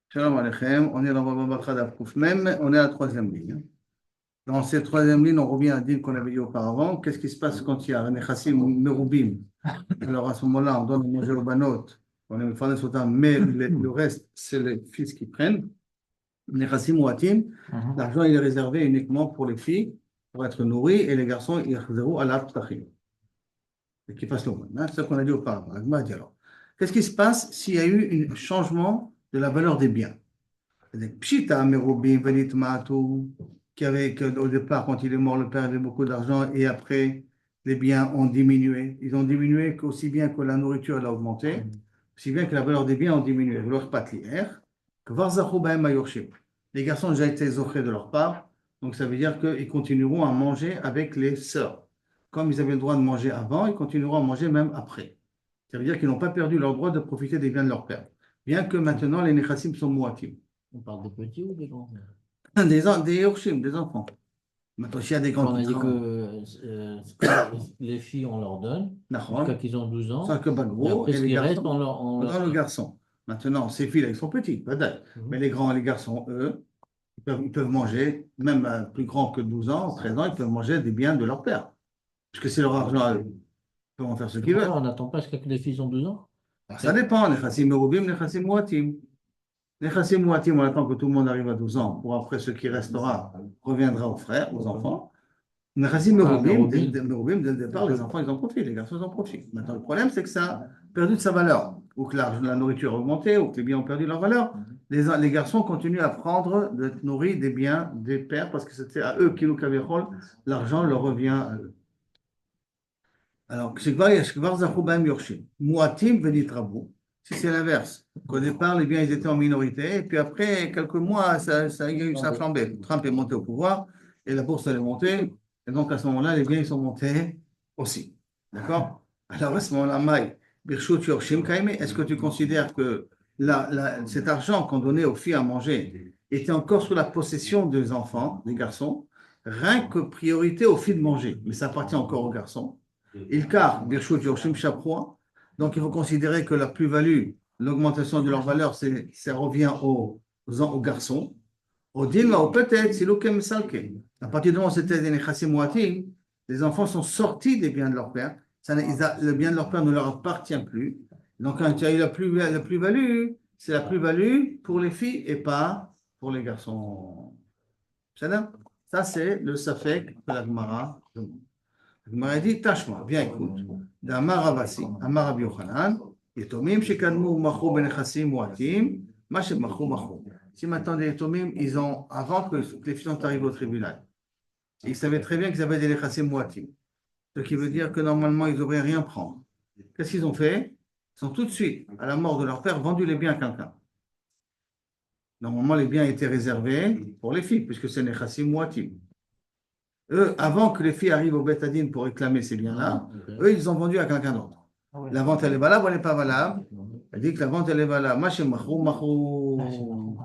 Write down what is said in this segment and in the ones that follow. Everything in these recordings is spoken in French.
Shalom Aleichem, on est dans Baba Bakra d'Afkouf même, on est à la troisième ligne. Dans cette troisième ligne, on revient à dire qu'on avait dit auparavant. Qu'est-ce qui se passe quand il y a un Nechassim Merubim? Alors à ce moment-là, on donne à manger aux banot, on est mais le reste, c'est les fils qui prennent. Nechassim Ouatim, l'argent il est réservé uniquement pour les filles, pour être nourries, et les garçons, ils réservent à la ptachim. Et qui passent l'eau. C'est ce qu'on a dit auparavant. Alors, qu'est-ce qui se passe s'il y a eu un changement de la valeur des biens? Pshita, Merubim, Venit Matou, au départ, quand il est mort, le père avait beaucoup d'argent et après, les biens ont diminué. Ils ont diminué aussi bien que la nourriture elle a augmenté, aussi bien que la valeur des biens ont diminué. Leur patlière, que Varzachu Bahem Mayorshim. Les garçons ont déjà été zochés de leur part, donc ça veut dire qu'ils continueront à manger avec les sœurs. Comme ils avaient le droit de manger avant, ils continueront à manger même après. Ça veut dire qu'ils n'ont pas perdu leur droit de profiter des biens de leur père. Bien que maintenant, les Nechassim sont Mouatim. On parle des petits ou des grands? Des Yorshim, des enfants. Maintenant, s'il y a des grands On a qui dit travaillent, que les filles, on leur donne jusqu'à qu'ils ont 12 ça ans. que Et Bagro, après, et ce les qui reste, garçons, on leur dans le donne. garçon. Maintenant, ces filles-là, ils sont petits, pas d'âge. Mais les grands et les garçons, eux, ils peuvent manger, même plus grands que 12 ans, 13 ans, ils peuvent manger des biens de leur père. Puisque c'est leur argent à eux. Ils peuvent en faire ce qu'ils Pourquoi veulent. on n'attend pas jusqu'à que les filles ont 12 ans? Alors, ça dépend, les chassim merubim, les chassim muatim. Les chassim muatim, on attend que tout le monde arrive à 12 ans. Pour après, ce qui restera reviendra aux frères, aux enfants. Nechassim Ah, merubim, Merubim. dès le départ, les enfants, ils en profitent, les garçons, ils en profitent. Maintenant, le problème, c'est que ça a perdu de sa valeur, ou que la nourriture a augmenté, ou que les biens ont perdu leur valeur. Les garçons continuent à prendre, d'être nourris des biens des pères, parce que c'était à eux qui nous kavérol, l'argent leur revient à eux. Alors, Muatim venit rabou. Si c'est l'inverse, qu'au départ, les biens, ils étaient en minorité, et puis après, quelques mois, ça a flambé. Trump est monté au pouvoir, et la bourse, elle est montée, et donc à ce moment-là, les biens, ils sont montés aussi. D'accord? Alors, à ce moment-là, Maï, Birshut Yorshim Kaime, est-ce que tu considères que cet argent qu'on donnait aux filles à manger était encore sous la possession des enfants, des garçons, rien que priorité aux filles de manger, mais ça appartient encore aux garçons? Ilkar, Birshut Yorshim Chaproua. Donc, il faut considérer que la plus-value, l'augmentation de leur valeur, ça revient aux garçons. Au Dilma, ou peut-être, c'est l'Okem Salke. À partir du moment où c'était des Nechassim Muatim, les enfants sont sortis des biens de leur père. Le bien de leur père ne leur appartient plus. Donc, quand il y a eu la plus-value, c'est la plus-value pour les filles et pas pour les garçons. Ça, c'est le Safek de la Gemara. Il m'a dit, tâche-moi, viens, écoute. D'Amar Ravasi, Amar Rabbi Yochanan, Yetomim shekadmu machu benechassim muatim, ma shemachu machu. Si maintenant des Yetomim, ils ont, avant que les filles sont arrivées au tribunal, ils savaient très bien qu'ils avaient des nechassim muatim. Ce qui veut dire que normalement, ils ne devraient rien prendre. Qu'est-ce qu'ils ont fait? Ils ont tout de suite, à la mort de leur père, vendu les biens à quelqu'un. Normalement, les biens étaient réservés pour les filles, puisque c'est nechassim muatim. Eux, avant que les filles arrivent au Beth-Adin pour réclamer ces biens-là, eux, ils ont vendu à quelqu'un d'autre. La vente, elle est valable ou elle n'est pas valable? Elle dit que la vente, elle est valable. Machemachou, machou.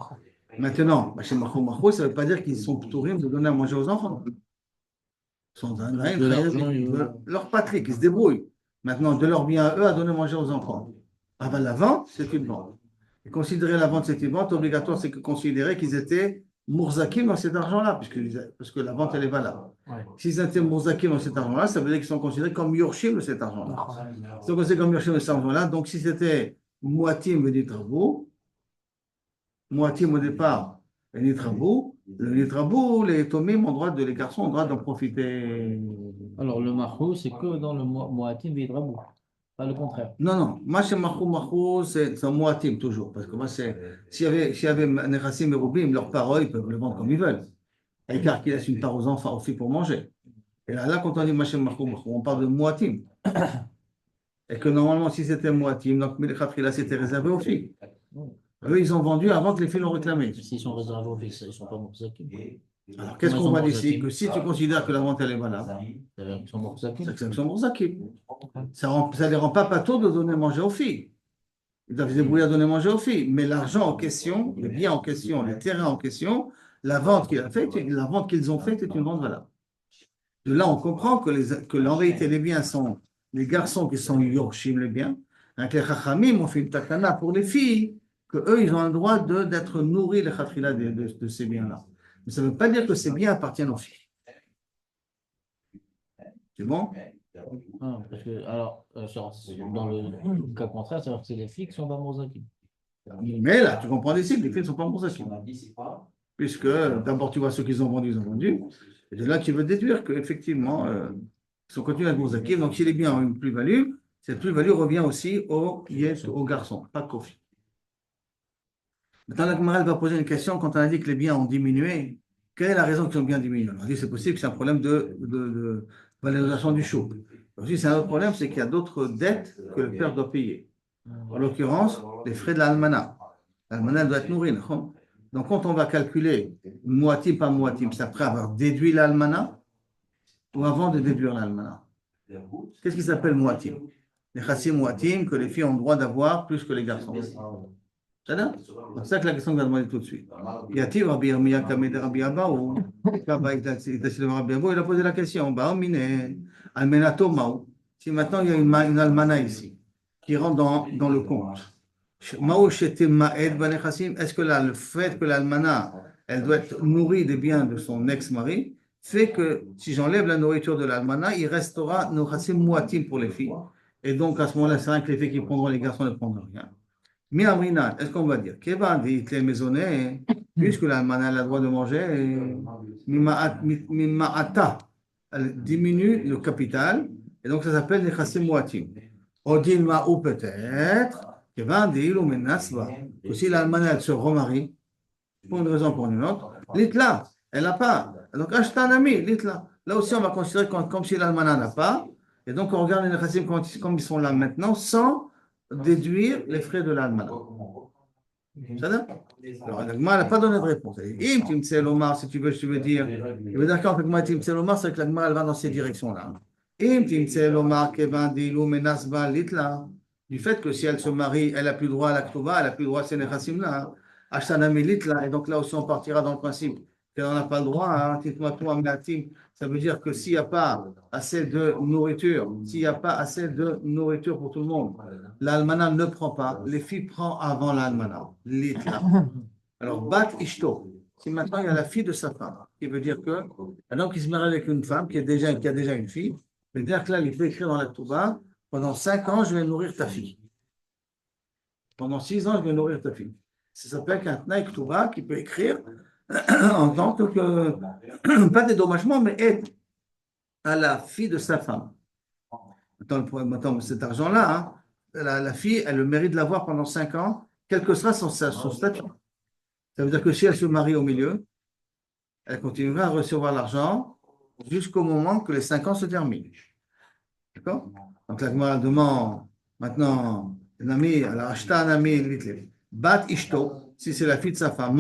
Maintenant, machemachou, machou, ça ne veut pas dire qu'ils sont touristes de donner à manger aux enfants. Ils sont leur patrie, qui se débrouillent. Maintenant, de leur bien à eux à donner à manger aux enfants. Ah ben, la vente, c'est une vente. Et considérer la vente, c'est une vente obligatoire, c'est que considérer qu'ils étaient mourzakim dans cet argent-là, parce que la vente, elle est valable. Ouais. S'ils étaient mourzakim dans cet argent-là, ça veut dire qu'ils sont considérés comme yorshim de cet argent-là. Ils sont considérés comme yorshim de cet argent-là. Donc, si c'était moatim, me dit Rabou, moatim au départ, et nitrabou, le nitrabou, les tomim ont droit les garçons ont droit d'en profiter. Alors, le mahou, c'est que dans le Moatim Vidrabou. Pas le contraire. Non, non, moi c'est Mahou, c'est un Moatim toujours. Parce que moi, s'il y avait Nechassim et Roubim, leurs parents, ils peuvent le vendre comme ils veulent. À l'écart qu'ils laissent une part aux enfants aussi pour manger. Et là, quand on dit Machem Mahou, on parle de Moatim. Et que normalement, si c'était Moatim, donc là, c'était réservé aux filles. Eux, ils ont vendu avant que les filles l'ont réclamé. S'ils sont réservés aux filles, ils ne sont pas Mourzakim. Alors, qu'est-ce qu'on va dire ici? Que si tu considères que la vente, elle est valable, Ils sont Mourzakim. c'est que c'est pour ça qu'ils. Ça ne les rend pas patos de donner à manger aux filles. Ils doivent se débrouiller à donner à manger aux filles. Mais l'argent en question, les biens en question, les terrains en question, la vente qu'ils ont faite est une vente valable. De là, on comprend que en réalité, les biens sont les garçons qui sont Yorshim, les biens. Avec les Chachamim, on fait une takana pour les filles, qu'eux, ils ont le droit d'être nourris, les khatrila, de ces biens-là. Mais ça ne veut pas dire que ces biens appartiennent aux filles. C'est bon? Ah, parce que, alors, dans le cas contraire, c'est-à-dire que c'est les filles qui sont pas mosakim. Mais là, tu comprends ici que les filles ne sont pas mosakim. Puisque d'abord, tu vois ceux qu'ils ont vendus, ils ont vendu. Et de là, tu veux déduire qu'effectivement, ils sont continués à être mosakim. Donc, si les biens ont une plus-value, cette plus-value revient aussi aux garçons, pas qu'aux filles. Maintenant, la Gemara va poser une question quand on a dit que les biens ont diminué. Quelle est la raison qu'ils ont bien diminué? On dit que c'est possible que c'est un problème de valorisation du chou. Aussi, c'est un autre problème, c'est qu'il y a d'autres dettes que le père doit payer. En l'occurrence, les frais de l'almana. L'almana doit être nourrie. Non. Donc, quand on va calculer moitié par moitié, c'est après avoir déduit l'almana ou avant de déduire l'almana. Qu'est-ce qui s'appelle moitié? Les chassim moitié que les filles ont le droit d'avoir plus que les garçons. C'est ça que la question que je vais demander tout de suite. Y a-t-il Rabbi Yirmiyah Kamed Rabbi Abba ou Rabbi Abba? Il a posé la question. Almenato Mao. Si maintenant il y a une almana ici qui rentre dans le compte. Mao Shete Ma'ed Banechassim. Est-ce que là, le fait que l'almana, elle doit être nourrie des biens de son ex-mari, fait que si j'enlève la nourriture de l'almana, il restera nos chassim moitié pour les filles. Et donc à ce moment-là, c'est vrai que les filles qui prendront, les garçons ne prendront rien. Miamrina, est-ce qu'on va dire Kévan dit les maisonnés, puisque l'almana a le droit de manger, Mima'ata, elle diminue le capital, et donc ça s'appelle les chassim moatim. Odin ma'ou peut-être, Kévan dit ou menasba, que si l'almana elle se remarie, pour une raison ou pour une autre, l'itla, elle n'a pas. Donc acheta un ami, l'itla. Là aussi, on va considérer comme si l'almana n'a pas, et donc on regarde les chassim comme ils sont là maintenant, sans déduire les frais de l'almana. Alors, l'agma n'a pas donné de réponse. Im timtse lomar, si tu veux dire. Il veut dire qu'en fait, moi, timtse lomar, c'est que l'agma, elle va dans ces directions-là. Im timtse lomar, kevan dilou menasba litla. Du fait que si elle se marie, elle n'a plus droit à la ktuba, elle n'a plus droit à ces nechassim-là. Ashtanami litla. Et donc là aussi, on partira dans le principe qu'elle n'en a pas le droit. Ça veut dire que s'il n'y a pas assez de nourriture, s'il n'y a pas assez de nourriture pour tout le monde, l'almana ne prend pas, les filles prennent avant l'almana. Alors, bat ishto, si maintenant il y a la fille de sa femme, qui veut dire que un homme qui se marie avec une femme qui a déjà une fille, veut dire que là, il peut écrire dans la Touba, pendant 5 ans, je vais nourrir ta fille. Pendant 6 ans, je vais nourrir ta fille. Ça s'appelle un Tnaïk Touba qui peut écrire en tant que, pas dédommagement, mais aide à la fille de sa femme. Maintenant cet argent-là, hein, la fille, elle le mérite de l'avoir pendant 5 ans, quel que sera son statut. Ça veut dire que si elle se marie au milieu, elle continuera à recevoir l'argent jusqu'au moment que les 5 ans se terminent. D'accord? Donc la Gemara demande maintenant, un ami, elle a acheté un ami, bat ishto, si c'est la fille de sa femme,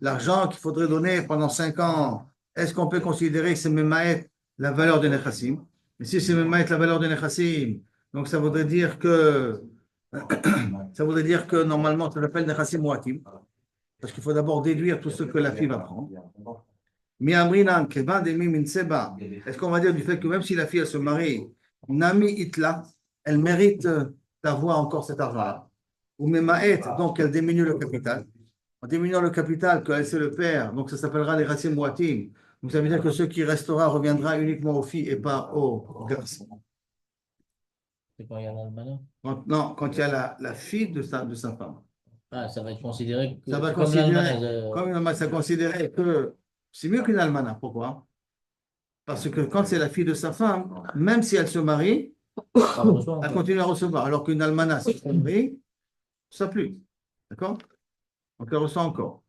l'argent qu'il faudrait donner pendant 5 ans, est-ce qu'on peut considérer que c'est memaet la valeur de nechassim? Et si c'est memaet la valeur de nechassim, donc ça voudrait dire que normalement ça s'appelle nechassim moatim, parce qu'il faut d'abord déduire tout ce que la fille va prendre. Est-ce qu'on va dire du fait que même si la fille elle se marie, Nami Itla, elle mérite d'avoir encore cet argent-là. Ou Memaet, donc elle diminue le capital. En diminuant le capital, qu'elle c'est le père, donc ça s'appellera les racines moitimes. Donc ça veut dire que ce qui restera reviendra uniquement aux filles et pas aux garçons. C'est quand il y a l'almana? Non, quand il y a la fille de sa femme. Ah, ça va être considéré Ça va comme considérer, l'almana. comme une almana, ça considérait que c'est mieux qu'une almana. Pourquoi? Parce que quand c'est la fille de sa femme, même si elle se marie, elle continue à recevoir. Alors qu'une almana, si elle se marie, ça plus. D'accord? Donc elle reçoit encore.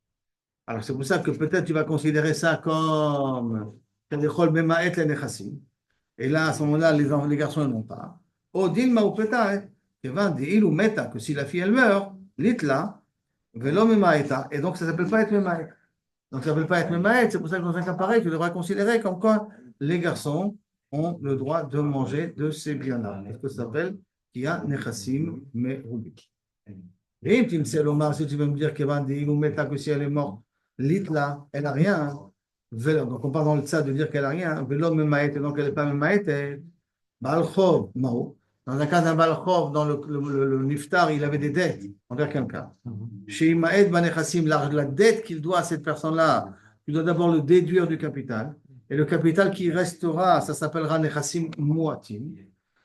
Alors c'est pour ça que peut-être tu vas considérer ça comme et là, à ce moment-là, les garçons n'ont pas. Odin maupeta, que si la fille elle meurt, l'itla, velo memaeta, et donc ça ne s'appelle pas être memaet. Donc ça ne s'appelle pas être memaet, c'est pour ça que dans un cas pareil, tu devras considérer comme quoi les garçons ont le droit de manger de ces biens-là. Est-ce que ça s'appelle qu'il y a nechassim merubik? Et si tu veux me dire que si elle est morte, l'itla, elle n'a rien. Donc on parle dans le ça de dire qu'elle n'a rien. Velo memaet, donc elle n'est pas memaet. Balchov, mao. Dans un cas d'un Balchov, dans le Niftar, il avait des dettes envers quelqu'un. Chez Imaed Banechassim, la dette qu'il doit à cette personne-là, il doit d'abord le déduire du capital. Et le capital qui restera, ça s'appellera Nechassim Muatim.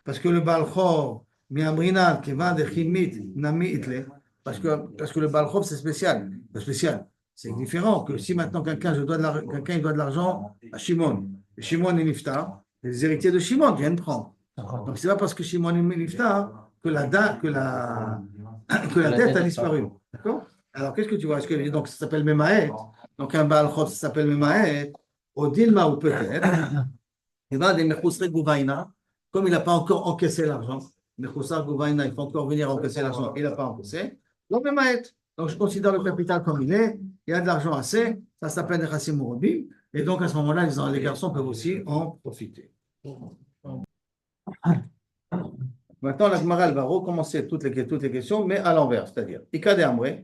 Parce que le Balchov, Miamrinan, Kevan de Chimit, Nami Itle, parce que le Balchov, c'est spécial. C'est spécial. C'est différent que si maintenant quelqu'un il doit de l'argent à Shimon. Et Shimon est Niftar, les héritiers de Shimon viennent prendre. Donc, c'est pas parce que Shimon est Niftar que que la dette a disparu. D'accord? Alors, qu'est-ce que tu vois? Donc, ça s'appelle Memaet. Donc, un Baal Chov, ça s'appelle Memaet. Au Dilma, ou peut-être. Il va des Mechusre Gouvaina. Comme il n'a pas encore encaissé l'argent, Mechusar Gouvaina, il faut encore venir encaisser l'argent. Il n'a pas encaissé. Donc, Memaet. Donc, je considère le capital comme il est. Il y a de l'argent assez. Ça s'appelle Nechassim Morobim. Et donc, à ce moment-là, les garçons peuvent aussi en profiter. Maintenant, la Gemara va recommencer toutes les questions, mais à l'envers, c'est-à-dire, Ika de Amre,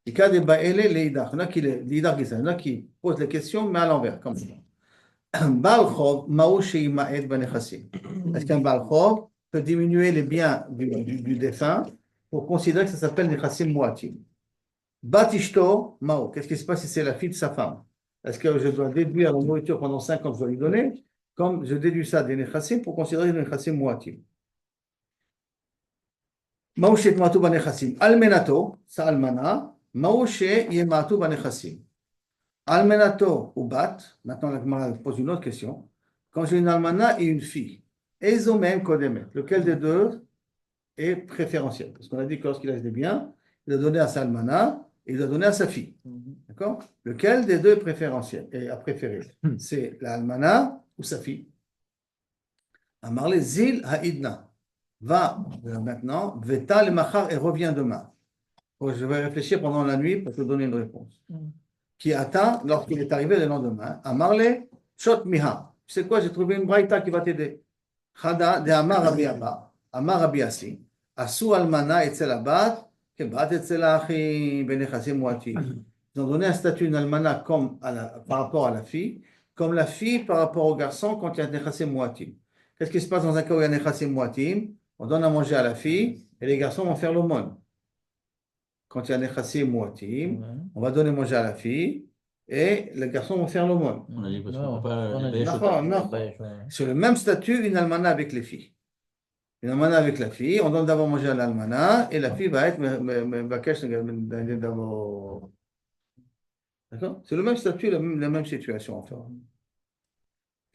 Ika de Baele, Leidach. Il y en a qui posent les questions, mais à l'envers, comme ça. Baal Chov, Mao Sheimaed Banechassim. Est-ce qu'un Baal Chov peut diminuer les biens du défunt pour considérer que ça s'appelle Nechassim Muatim? Batishto, Mao, qu'est-ce qui se passe si c'est la fille de sa femme? Est-ce que je dois déduire la nourriture pendant 5 ans que je dois lui donner, comme je déduis ça des Nechassim pour considérer des Nechassim Muatim? Maouche Matou Banechassim. Almenato, ça almana. Maouche Yematou Banechassim. Almenato ou bat. Maintenant, la Gemara pose une autre question. Quand j'ai une almana et une fille, Ezomem Kodemet, lequel des deux est préférentiel? Parce qu'on a dit que lorsqu'il a des biens, il a donné à sa almana et il a donné à sa fille. D'accord? Lequel des deux est préférentiel et a préféré? C'est la almana ou sa fille? Amarle Zil Haidna. Va maintenant, Veta le Machar et revient demain. Je vais réfléchir pendant la nuit pour te donner une réponse. Qui atteint lorsqu'il est arrivé le lendemain. Amarle Shot Miha. Tu sais quoi, j'ai trouvé une braïta qui va t'aider. Chada de Amar Rabbi Abba, Amar Rabbi Assi, Asu Almana etzel Abat, Kebat etzel Achi, Benechassim Muati. Ils ont donné un statut d'Almana comme par rapport à la fille, comme la fille par rapport au garçon quand il y a Nechassim Muatim. Qu'est-ce qui se passe dans un cas où il y a Nechassim Muatim? On donne à manger à la fille et les garçons vont faire l'aumône. Quand il y a Nechassim Muatim, on va donner à manger à la fille et les garçons vont faire l'aumône. On a dit parce qu'on peut pas. C'est le même statut, une almana avec les filles. Une almana avec la fille, on donne d'abord manger à l'almana et la fille va être Bakesh d'abord. D'accord? C'est le même statut, la même situation en fait.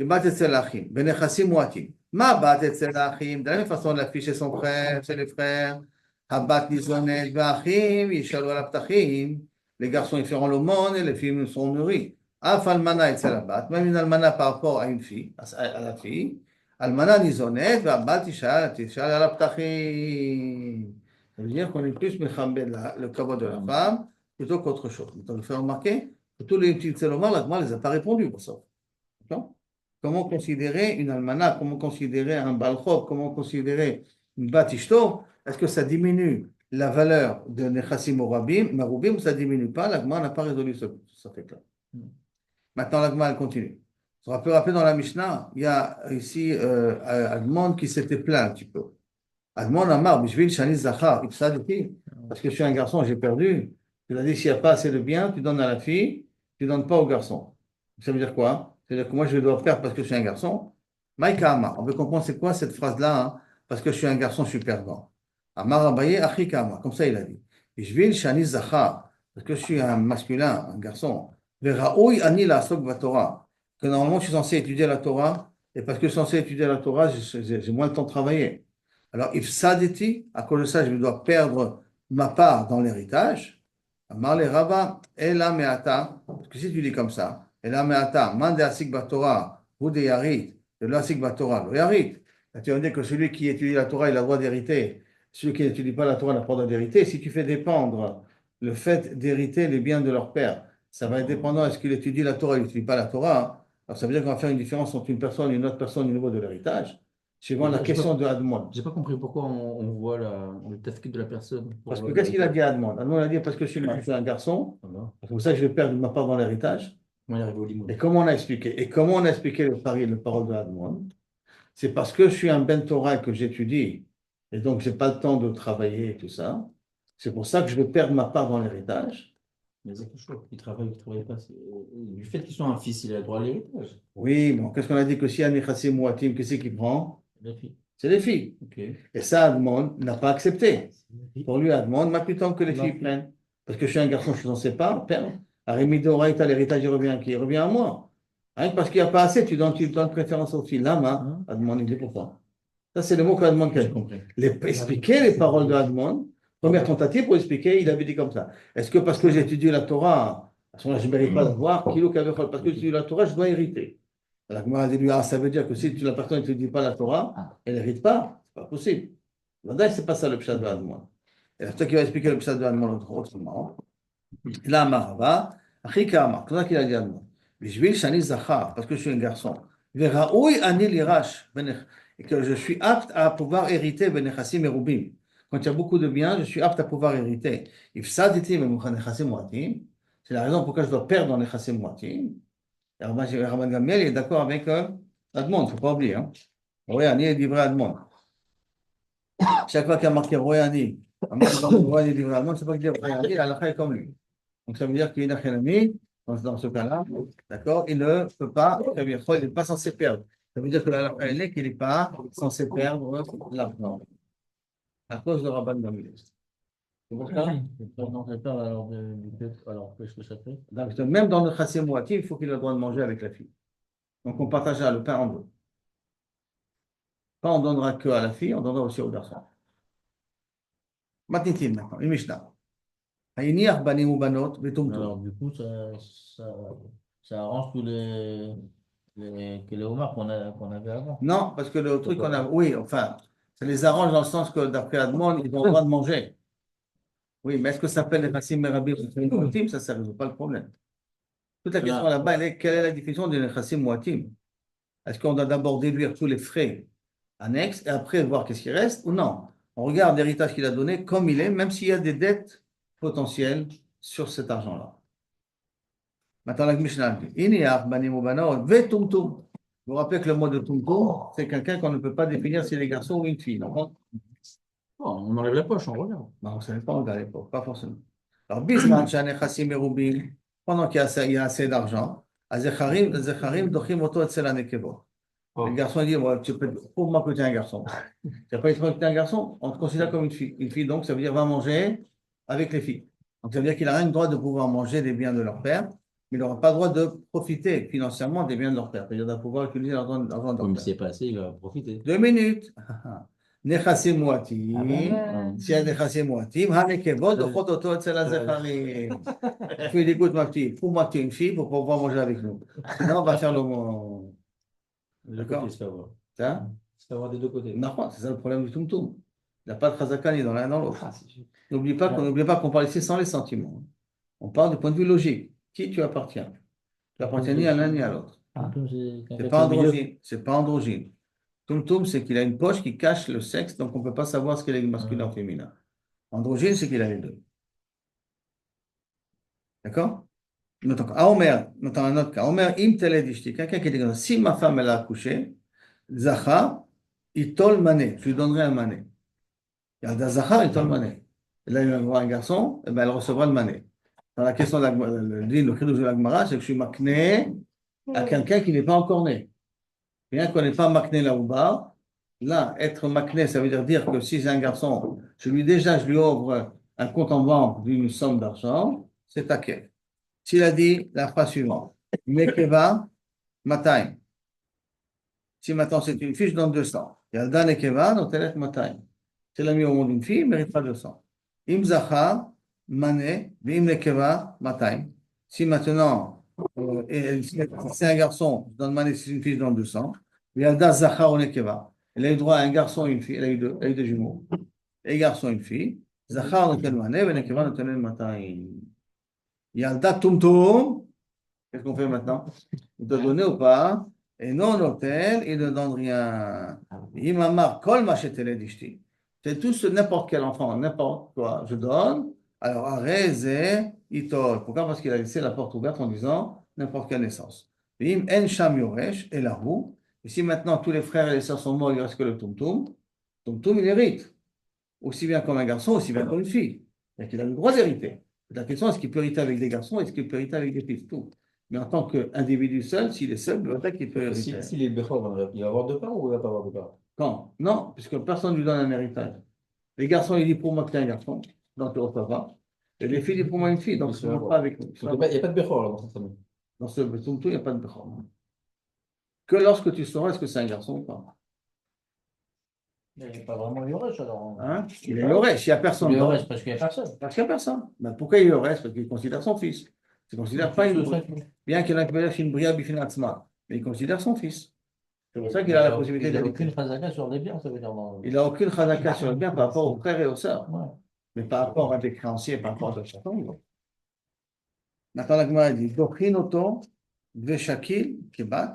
Bat etzel achim, benechassim muatim. Ma bat etzel achim, de la même façon la fille chez son frère, chez les frères. Habat nizonet v'achim, yishalu ala ptachim. Les garçons ils feront l'aumône et les filles seront nourries. Af almana etzel abat, même une almana par rapport à une fille, à la fille. Almana nizonet v'abat yishal ala ptachim. Ça veut dire qu'on est plus mechambed le kavod de la femme plutôt qu'autre chose. Donc, il faut remarquer que tous les petits tselomar, la Gemara ne les a pas répondu pour ça. D'accord? Comment considérer une almana, comment considérer un balchov, comment considérer une batishto? Est-ce que ça diminue la valeur de Nechassim Marubim ou ça ne diminue pas? La Gemara n'a pas résolu ce fait-là. Maintenant, la Gemara elle continue. On peut rappeler dans la Mishnah, il y a ici Admon qui s'était plaint un petit peu. Admon Amar, Bishvil Shani Zachar, parce que je suis un garçon, j'ai perdu. Il a dit s'il n'y a pas assez de biens, tu donnes à la fille, tu ne donnes pas au garçon. Ça veut dire quoi? C'est-à-dire que moi, je dois perdre parce que je suis un garçon. Maïka Amar. On veut comprendre c'est quoi cette phrase-là, hein? Parce que je suis un garçon, je suis perdant. Amar Abaye Achika Amar. Comme ça, il a dit. Bishvil Shani Zachar. Parce que je suis un masculin, un garçon. Veraoui Ani la Sok Torah. Que normalement, je suis censé étudier la Torah. Et parce que je suis censé étudier la Torah, j'ai moins de temps de travailler. Alors, if saditi, à cause de ça, je dois perdre ma part dans l'héritage. Amar le Rava, Ela Meata. Parce que si tu dis comme ça, Ela Meata, Mande Asik Batorah, ou de Yarit, de l'Asik Batorah, le Yarit. Tu vas dire que celui qui étudie la Torah, il a le droit d'hériter. Celui qui n'étudie pas la Torah n'a pas le droit d'hériter. Si tu fais dépendre le fait d'hériter les biens de leur père, ça va être dépendant, est-ce qu'il étudie la Torah, il n'étudie pas la Torah. Alors ça veut dire qu'on va faire une différence entre une personne et une autre personne au niveau de l'héritage. Suivant la question de Admon. J'ai pas compris pourquoi on voit le tafkid de la personne. Parce que qu'est-ce qu'il a dit à Admon? Admon a dit parce que je suis un garçon, c'est pour ça que je vais perdre ma part dans l'héritage. Et comment on a expliqué? Et comment on a expliqué le parole de Admon? C'est parce que je suis un Ben Torah et que j'étudie et donc je n'ai pas le temps de travailler et tout ça. C'est pour ça que je vais perdre ma part dans l'héritage. Mais c'est quelque chose qui travaille, qui ne travaille pas. Du fait qu'ils sont un fils, il a le droit à l'héritage. Oui, mais qu'est-ce qu'on a dit que si un Nechassim Moatim, qu'est-ce qui prend? La fille. C'est les filles. Ok. Et ça, Admon n'a pas accepté. Pour lui, Admon m'a plus tant que les filles prennent. Parce que je suis un garçon, je suis censé pas perdre. Arémi d'Oraïta, l'héritage, il revient à qui? Il revient à moi. Rien que parce qu'il n'y a pas assez, tu donnes préférence aux filles. Lama, Admon, il dit pourquoi? Ça, c'est le mot qu'Admon J'ai a compris. expliquer les paroles de Admon. Première tentative pour expliquer, il avait dit comme ça. Est-ce que parce que j'étudie la Torah, à ce moment-là, je ne mérite pas d'avoir, parce que j'étudie la Torah, je dois hériter? La Gemara a dit lui, ah, ça veut dire que si la personne ne te dit pas la Torah, elle n'hérite pas. C'est pas possible. Là, c'est pas ça le pshat de Admon. Et c'est toi qui va expliquer le pshat de Admon autrement. Là, Marava, Achika c'est ça qu'il a dit Admon. Bishvil Shani Zachar, parce que je suis un garçon. Veraoui Ani Lirash, et que je suis apte à pouvoir hériter Benechassim et Rubim. Quand il y a beaucoup de biens, je suis apte à pouvoir hériter. Ifsaditi Memukhanechassim Muatim. C'est la raison pourquoi je dois perdre dans Nechassim Muatim. Et Rabban Gamliel est d'accord avec Admon, il ne faut pas oublier. Hein. Royani est livré à Admon. Chaque fois qu'il y a marqué Royani, Royani est livré à Admon, c'est pas qu'il dit Royani, la est comme lui. Donc ça veut dire qu'il est Nachenami, dans ce cas-là, d'accord, il ne peut pas, il n'est pas censé perdre. Ça veut dire que la est qu'il n'est pas censé perdre l'argent à cause de Rabban Gamliel. C'est pour ça. Alors, qu'est-ce que ça fait? Donc, même dans le chassé moitié, il faut qu'il ait le droit de manger avec la fille. Donc on partagera le pain en deux. Pas on donnera que à la fille, on donnera aussi au garçon. Matnitin maintenant, une Mishnah. Hayniach banim ou banot, betumtum. Alors, du coup, ça arrange tous que les homards qu'on avait avant. Non, parce que le truc qu'on a, oui, enfin, ça les arrange dans le sens que d'après Admon, ils ont le droit de manger. Oui, mais est-ce que ça s'appelle les Chassim Merabim ou Moatim? Ça ne résout pas le problème. Toute la question là-bas, elle est quelle est la définition d'une Chassim Moatim? Est-ce qu'on doit d'abord déduire tous les frais annexes et après voir qu'est-ce qui reste ou non? On regarde l'héritage qu'il a donné comme il est, même s'il y a des dettes potentielles sur cet argent-là. Maintenant, la Mishnah dit Iniach banim ou banot vetumtum. Vous vous rappelez que le mot de tumtum, c'est quelqu'un qu'on ne peut pas définir si c'est des garçons ou une fille, non? On enlève la poche, on regarde. Non, on ne savait pas à l'époque, pas forcément. Alors, Bisman, Shanechassim et Rubin, pendant qu'il y a assez d'argent, Azecharim, Dochim, Oto, Etzela, Nekevot. Le garçon il dit ouais, pour moi que tu es un garçon. Tu n'as pas été que tu es un garçon, on te considère comme une fille. Une fille, donc, ça veut dire va manger avec les filles. Donc, ça veut dire qu'il n'a rien le droit de pouvoir manger des biens de leur père, mais il n'aura pas le droit de profiter financièrement des biens de leur père. C'est-à-dire de pouvoir utiliser l'argent de leur Comme il père. s'est passé, il va profiter. 2 minutes. Nechassim Moatim. Si y a Nechassim Moatim, Hanekevot, Dochot Oto Etzel Azecharim. Tu lui dis, écoute, ma petite, pour moi, tu es une fille pour pouvoir manger avec nous. Sinon, on va faire le mot. De deux côtés, c'est avoir. Ça? C'est avoir des deux côtés. Non, c'est ça le problème du tum-tum. Il n'y a pas de chazaka ni dans l'un ni dans l'autre. Ah, N'oublie pas qu'on parle ici sans les sentiments. On parle du point de vue logique. Qui tu appartiens? Tu appartiens ni à l'un ni à l'autre. C'est pas androgyne. C'est pas androgyne. Tum-tum, c'est qu'il a une poche qui cache le sexe, donc on ne peut pas savoir ce qu'il est masculin ou féminin. Androgyne, c'est qu'il a les deux. D'accord? Maintenant, un autre cas. Omer, im teledishti, quelqu'un qui dit comme ça, si ma femme elle a accouché, Zachar, itol mané, je lui donnerai un mané. Il y a Zachar, itol mané. Et là, il va avoir un garçon, et ben, elle recevra le mané. Dans la question de le chidouche de la Gemara, c'est que je suis makné à quelqu'un qui n'est pas encore né. Bien qu'on n'est pas makné là ou bas, là, être makné, ça veut dire que si c'est un garçon, je lui ouvre un compte en banque d'une somme d'argent, c'est taquet. S'il a dit la phrase suivante, Mekeva, Matay. Si maintenant c'est une fille, je donne 200. Il y a Dan Ekeva, donc elle est Matay. Si elle a mis au monde une fille, il méritera 200. Im Zachar, Mané, Im Nekeva, Matay. Si maintenant c'est un garçon, je donne Mané, si c'est une fille, je donne 200. Il y a Dan Zachar ou Nekeva. Elle a eu droit à un garçon et une fille, elle a eu deux jumeaux. Un garçon et une fille. Zachar, Nekel Mané, Nekeva, Nekel Matay. Il y a le datum tum. Qu'est-ce qu'on fait maintenant? Il doit donner ou pas? Et non, l'hôtel, il ne donne rien. Il m'a marqué, kol machetele dishti. C'est tout ce n'importe quel enfant, n'importe quoi, je donne. Alors, arrêtez, itol. Pourquoi? Parce qu'il a laissé la porte ouverte en disant n'importe quelle naissance. Im en sham yoresh, et la roue. Et si maintenant tous les frères et les sœurs sont morts, il reste que le tum-tum, il hérite. aussi bien comme un garçon, aussi bien comme une fille. Donc, il a le droit d'hériter. La question, est-ce qu'il peut hériter avec des garçons, est-ce qu'il peut hériter avec des filles, c'est tout. Mais en tant qu'individu seul, s'il est seul, peut-être qu'il peut hériter. S'il est Bechor, il va avoir deux parents ou il va pas avoir deux parents? Quand? Non, puisque personne ne lui donne un héritage. Les garçons, ils disent pour moi que tu es un garçon, donc tu ne reçois pas. Et les filles disent pour moi une fille, donc tu ne reçois pas avec nous. Donc, il n'y a pas de Bechor là, dans cette famille. Dans ce tout, il n'y a pas de Bechor. Que lorsque tu sauras est-ce que c'est un garçon ou pas. Il n'y a pas vraiment Yoresh alors. Hein? Il est Yoresh, il n'y a personne. Il est Yoresh parce qu'il n'y a personne. Parce qu'il n'y a personne. Ben, pourquoi il Yoresh? Parce qu'il considère son fils. Il ne considère pas une. Bien qu'il ait une bria bifinatzma, mais il considère son fils. C'est pour ça qu'il a la possibilité Il n'a d'hériter. aucune chazaka sur les biens, ça veut dire. Il n'a aucune chazaka sur le bien par rapport aux frères et aux sœurs. Ouais. Mais par rapport à des créanciers, par rapport à d'autres personnes. Maintenant, la Gemara dit Dochinoto, Veshakil, Kebat.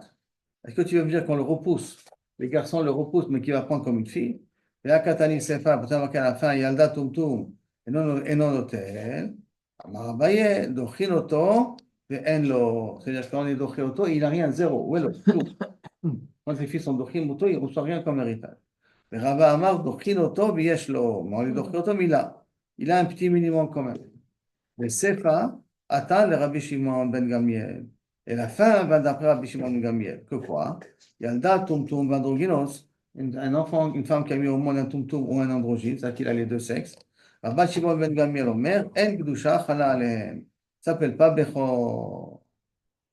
Est-ce que tu veux me dire qu'on le repousse? Les garçons le repoussent, mais qu'il va prendre comme une fille. Et là, Katani Sefa, peut-être qu'à la fin, Yalda Tumtum, et non Notel. Amar Abaye, Dochinoto, Ve'enlo. C'est-à-dire qu'on est Dochinoto, il n'a rien, zéro. Où est le Quand les filles sont Dochinoto, il ne reçoit rien comme héritage. Et Rava Amar, Dochinoto, Vieshlo. Mais on est Dochinoto, mais il a un petit minimum quand même. Le Sefa attend le Rabbi Shimon ben Gamiel. Et la fin va d'après Rabbi Shimon ben Gamiel. Que quoi? Yalda Tumtum Vandroginos, un enfant, une femme qui a mis au monde un Tumtum ou un androgyne, c'est-à-dire qu'il a les deux sexes. Rabbi Shimon ben Gamiel Omer, En Gdusha Chala Alehem. Ça s'appelle pas Bechor.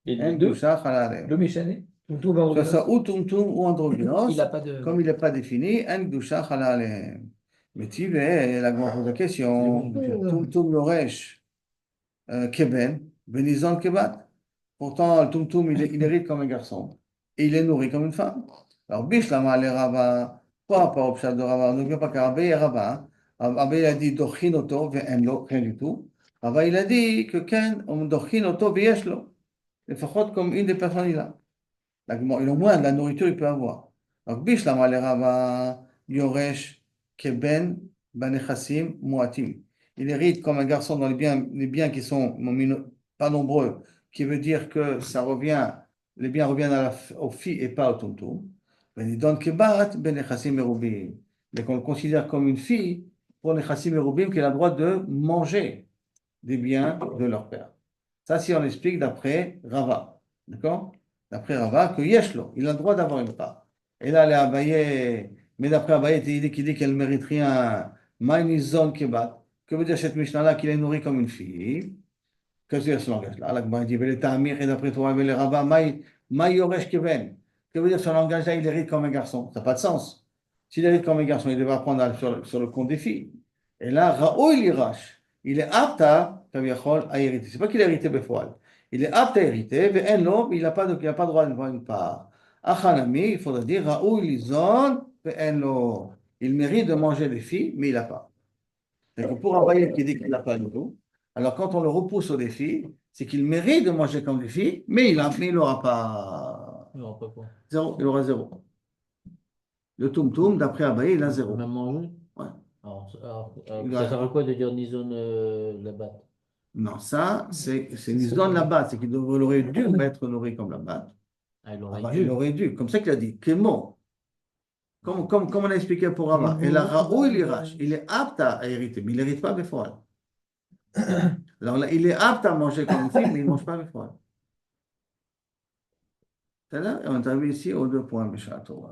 En Gdusha Chala Alehem. Le Méchané? Que ce soit ou Tumtum ou androgynos, Il n'a pas de. comme il n'est pas défini, En Gdusha Chala Alehem. Mais tu veux, la grande pose la question, Tumtum Yoresh. Keben, Benizan Kebat. Pourtant, le Tumtum, il hérite comme un garçon. Et il est nourri comme une femme. Alors, Bishlama, les rabbins, pas rapport au pshat de rabbin, n'oublie pas qu'Arabé est rabbin. Arabé, il a dit Dochinoto, ve'enlo, rien du tout. Rabbi, il a dit que Ken, Dochinoto, ve'yeshlo. Il faut comme une des personnes, il a. Au moins, de la nourriture, il peut avoir. Donc, Bishlama, les rabbins, Yoresh, Keben, Banechassim, Muatim. Il hérite comme un garçon dans les biens qui sont pas nombreux, qui veut dire que ça revient, les biens reviennent aux filles et pas au tonton. Mais qu'on le considère comme une fille pour les chassim et roubim qui a le droit de manger des biens de leur père. Ça, si on explique d'après Rava. D'accord? D'après Rava, que Yeshlo, il a le droit d'avoir une part. Et là, les Abaye, mais d'après Abaye, il dit qu'elle ne mérite rien. Maïnizon kebat. Que veut dire cette Mishnah-là qu'il est nourri comme une fille? Qu'est-ce que c'est ce langage-là? La Gemara dit, et d'après toi, les rabbins, Maï yoresh keben. Que veut dire ce langage-là? Il hérite comme un garçon. Ça n'a pas de sens. S'il hérite comme un garçon, il devrait apprendre sur le compte des filles. Et là, Raoul Irash, il est apte à hériter. C'est pas qu'il a hérité Befoal. Il est apte à hériter, mais un homme, il n'a pas le droit d'avoir une part. Achanami, il faudrait dire Raoul Lizon, il mérite de manger des filles, mais il n'a pas. Donc, pour un baïl qui dit qu'il n'a pas du tout, alors quand on le repousse au défi, c'est qu'il mérite de manger comme des filles, mais il n'aura pas. Il n'aura pas quoi. Zéro, il aura zéro. Le Tum d'après Abaye, il a zéro. Même manger? Ouais. Ça sert à quoi de dire Nizon là-bas? Non, ça, c'est Nizon là-bas, c'est qu'il aurait dû être nourri comme là-bas. Ah, il aurait Il dû. aurait dû, comme ça qu'il a dit, Kémo. Comme on a expliqué pour Rava. Et là, Raoul Irash, il est apte à hériter, mais il n'hérite pas Befoal. Alors là, il est apte à manger comme une fille, mais il ne mange pas Befoal. C'est là, et on est arrivé ici aux 2 points, Béchato.